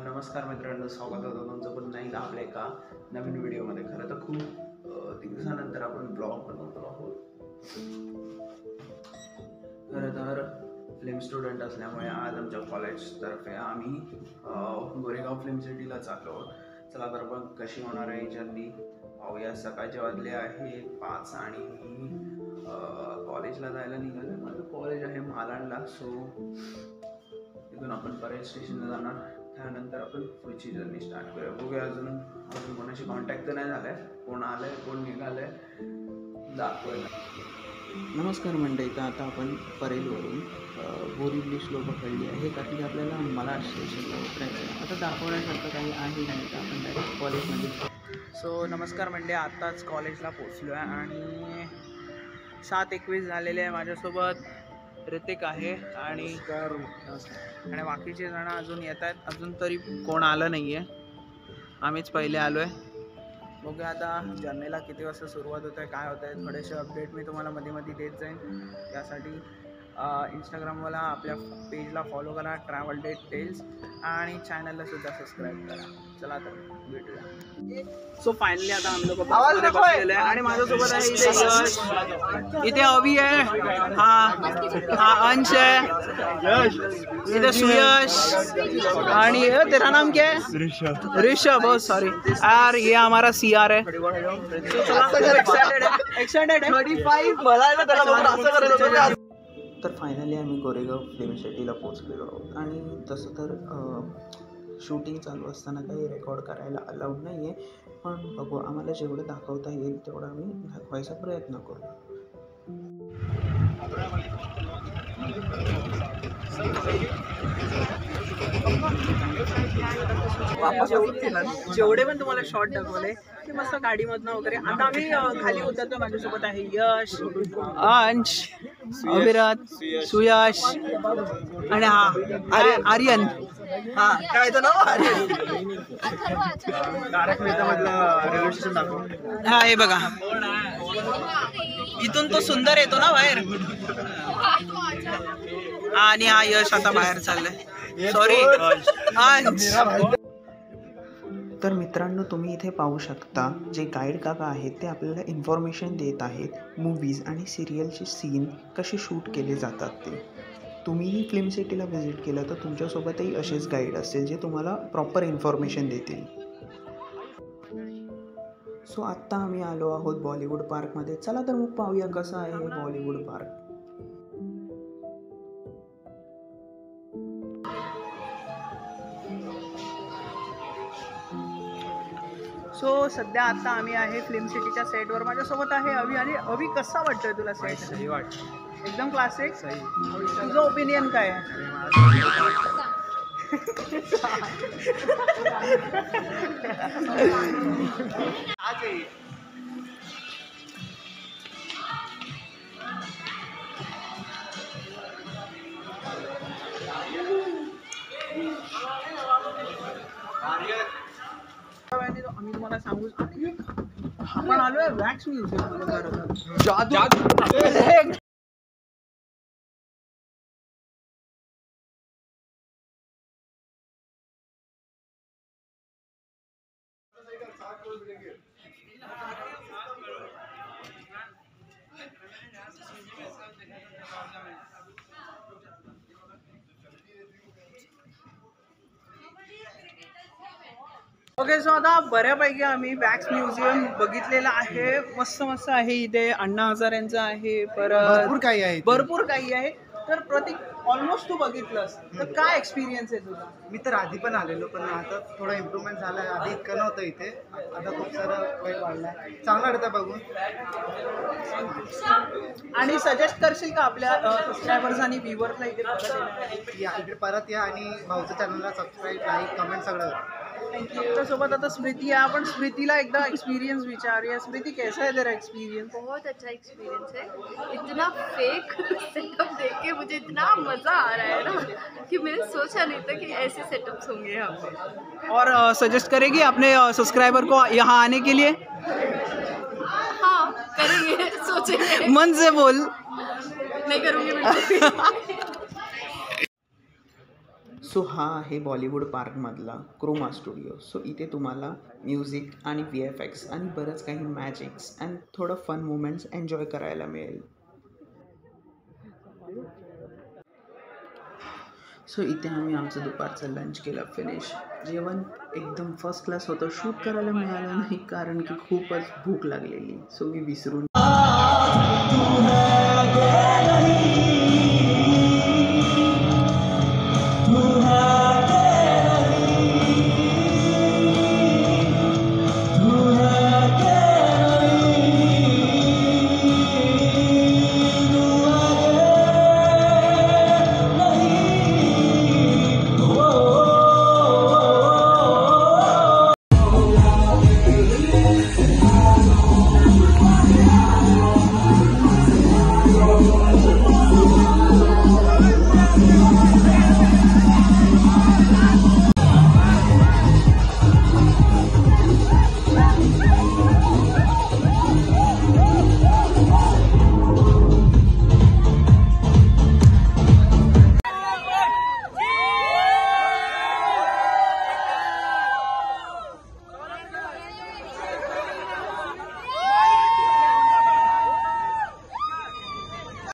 नमस्कार मित्रांनो, स्वागत आहे तुमचं पुन्हा एकदा आपल्या एका नवीन व्हिडिओमध्ये. खरं तर खूप दिवसानंतर आपण ब्लॉग बनवतो आहोत. खरं तर फिल्म स्टुडंट असल्यामुळे आज आमच्या कॉलेजतर्फे आम्ही गोरेगाव फिल्म सिटीला चाललो आहोत. चला तर मग कशी होणार आहे जर्नी पाहूया. सकाळचे वाजले आहे 5 आणि कॉलेजला जायला निघालो. माझं कॉलेज आहे मालाडला, सो तिथून आपण परेड स्टेशनला जाणार. त्यानंतर आपण पुढची जर्नी स्टार्ट करूया. बघूया अजून कोणाशी कॉन्टॅक्ट तर नाही झाला आहे. कोण आलं आहे, कोण निघालं आहे दाखवायला. नमस्कार मंडळी, तर आता आपण परेलवरून बोरिवली स्लो पकडली आहे, कारण की आपल्याला मला स्टेशनला उतरायचं आहे. आता दाखवण्यासारखं काही आहे नाही, तर आपण डायरेक्ट कॉलेजमध्ये. सो नमस्कार मंडळी, आत्ताच कॉलेजला पोचलो आहे आणि 7:21 झालेले आहे. माझ्यासोबत ऋतिक आहे आणि बाकीचे जण अजून येत आहेत. अजून तरी कोण आलं नाही आहे, आम्हीच पहिले आलो आहे. बघूया आता जर्नीला किती वाजता सुरुवात होत आहे, काय होत आहे. थोडेसे अपडेट मी तुम्हाला मध्ये मध्ये देत जाईन. त्यासाठी इंस्टाग्रामला आपल्या पेजला फॉलो करा, ट्रॅव्हल डेट टेल्स, आणि चॅनलला सुद्धा सबस्क्राईब करा. चला तर भेटूया. सो फायनली आता आम्ही लोक बसलेले आहे आणि माझ्यासोबत आहे इथे यश, इथे अभि आहे, हा अंश आहे, इथे सुयश, आणि तेरा नाम क्या है? ऋषभ. बहुत सॉरी यार, ये हमारा CR है. एक्साइटेड है. तर फायनली आम्ही गोरेगाव फिल्म सिटीला पोचलेलो आहोत. आणि तसं तर शूटिंग चालू असताना काही रेकॉर्ड करायला अलाउड नाही आहे, पण बघू, आम्हाला जेवढं दाखवता येईल तेवढं आम्ही दाखवायचा प्रयत्न करू. जेवढे पण तुम्हाला शॉर्ट दाखवले की मस्त गाडीमधनं वगैरे. आता आम्ही खाली उतरतो. माझ्यासोबत आहे यश, अंश, अविरात, सुयश आणि आर्यन. काय तर नाव आर्यन. हा, हे बघा, इथून तो सुंदर येतो ना बाहेर. आणि हा यश आता बाहेर चाललाय. सॉरी. तर मित्रांनो, तुम्ही इथे पाहू शकता जे गाईड काका आहेत ते आपल्याला इन्फॉर्मेशन देत आहेत मूवीज आणि सिरियलचे सीन कसे शूट केले जातात ते. तुम्हीही फिल्म सिटीला व्हिजिट केलं तर तुमच्यासोबतही असेच गाईड असतील जे तुम्हाला प्रॉपर इन्फॉर्मेशन देतील. सो आत्ता आम्ही आलो आहोत बॉलिवूड पार्कमध्ये. चला तर मग पाहूया कसं आहे हे बॉलिवूड पार्क. सो सध्या आता आम्ही आहे फिल्म सिटीच्या सेटवर. माझ्यासोबत आहे अभि. आणि अभि, कसा वाटतोय तुला सेट? सही वाटतं, एकदम क्लासिक. तुझं ओपिनियन काय आहे? आम्ही तुम्हाला सांगू, आपण आलोय वॅक्स म्युझियम मध्ये. जादू. ओके, सो आता बऱ्यापैकी आम्ही वॅक्स म्युझियम बघितलेलं आहे. मस्त मस्त आहे. इथे अण्णा हजारेंचं आहे, परत भरपूर काही आहे. तर प्रतीक, ऑलमोस्ट तू बघितलंस, तर काय एक्सपिरियन्स आहे तुझा? मी तर आधी पण आलेलो, पण आता थोडं इम्प्रूव्हमेंट झालं आहे. आधी इतकं नव्हतं इथे, आता खूप सारं वेळ वाढला आहे. चांगलं वाटतं बघून. आणि सजेस्ट करशील का आपल्या सबस्क्रायबर्स आणि व्ह्युअर्सला इथे इकडे परत या आणि भाऊच्या चॅनलला सबस्क्राईब, लाईक, कमेंट सगळं करा. सोबत आता स्मृती है. अपन स्मृतिला एकदा एक्सपीरियंस विचारिए. स्मृति, कैसा है तेरा एक्सपीरियंस? बहुत अच्छा एक्सपीरियंस है. इतना फेक सेटअप देख के मुझे इतना मज़ा आ रहा है ना कि मैंने सोचा नहीं था कि ऐसे सेटअप्स होंगे यहाँ पे. और सजेस्ट करेगी अपने सब्सक्राइबर को यहाँ आने के लिए? हाँ, करेंगे, सोचेंगे. मन से बोल. नहीं करूँगी बिल्कुल. सो हा आहे बॉलिवूड पार्कमधला क्रोमा स्टुडिओ. सो इथे तुम्हाला म्युझिक आणि VFX आणि बरंच काही मॅजिक्स अँड थोडं फन मोमेंट्स एन्जॉय करायला मिळेल. सो इथे आम्ही आमचं दुपारचं लंच केलं फिनिश. जेवण एकदम फर्स्ट क्लास होतं. शूट करायला मिळालं नाही कारण की खूपच भूक लागलेली. सो मी विसरून